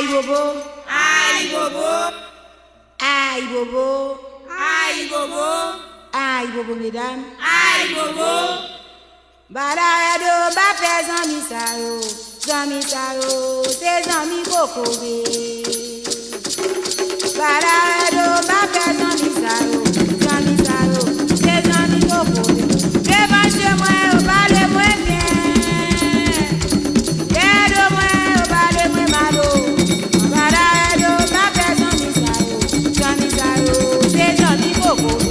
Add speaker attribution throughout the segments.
Speaker 1: bobo.
Speaker 2: Aïe bobo.
Speaker 1: Aïe bobo.
Speaker 2: Aïe bobo.
Speaker 1: Aïe bobo mesdames.
Speaker 2: Aïe bobo.
Speaker 1: Balado ba fait zami sao, c'est zami kokobe. Balado ba fait zami sao, c'est zami kokobe. Devant chez moi, au balai moins bien. Derrière moi, au balai moins malo. Balado ba fait zami sao, c'est zami kokobe.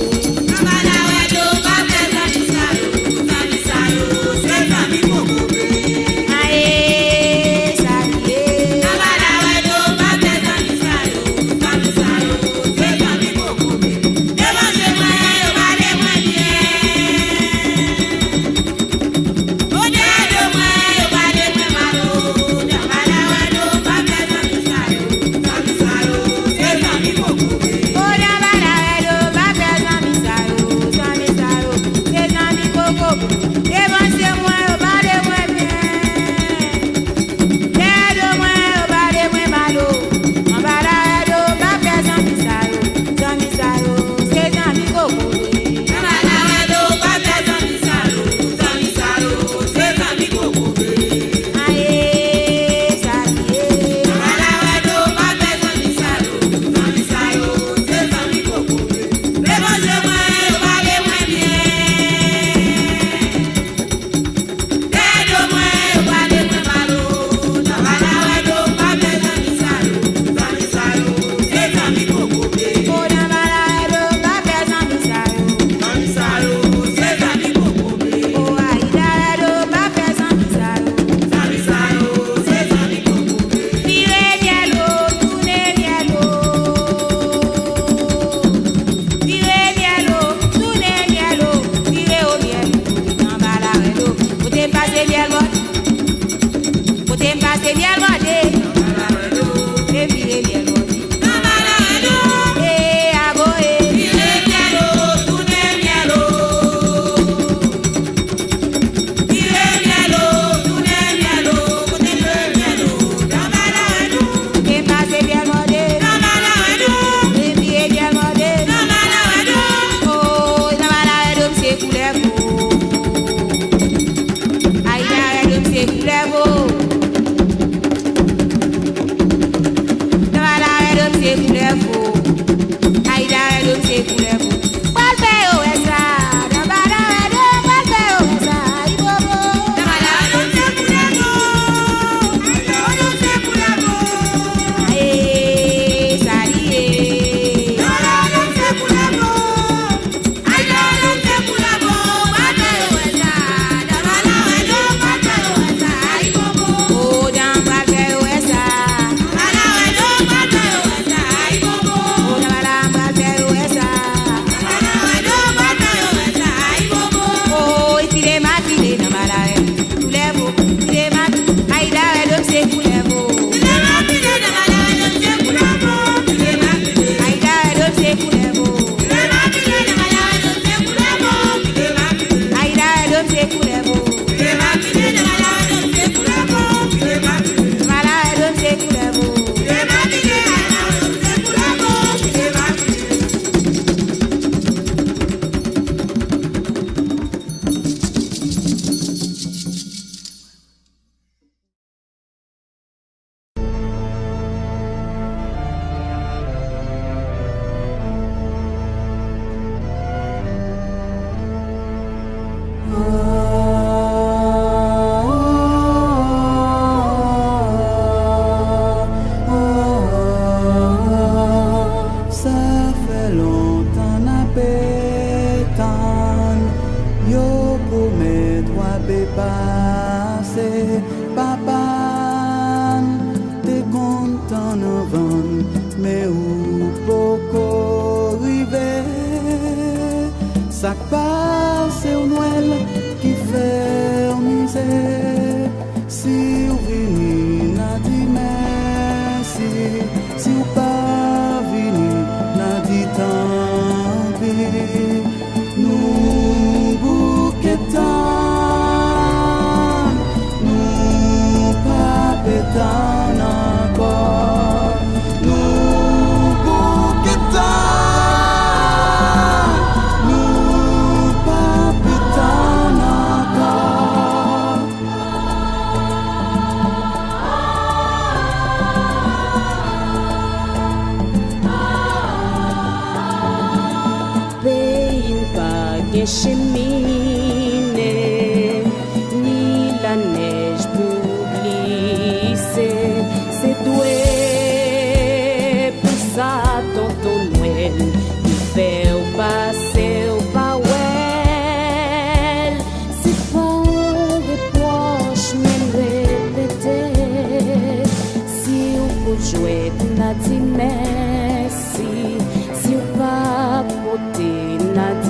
Speaker 3: cheminer, ni la neige pour glisser. C'est doué pour ça, tonton Noël, qui fait au passer au pawel. C'est pas des proches, mais répéter. Si on peut jouer, n'a dit merci. Si on va porter, n'a dit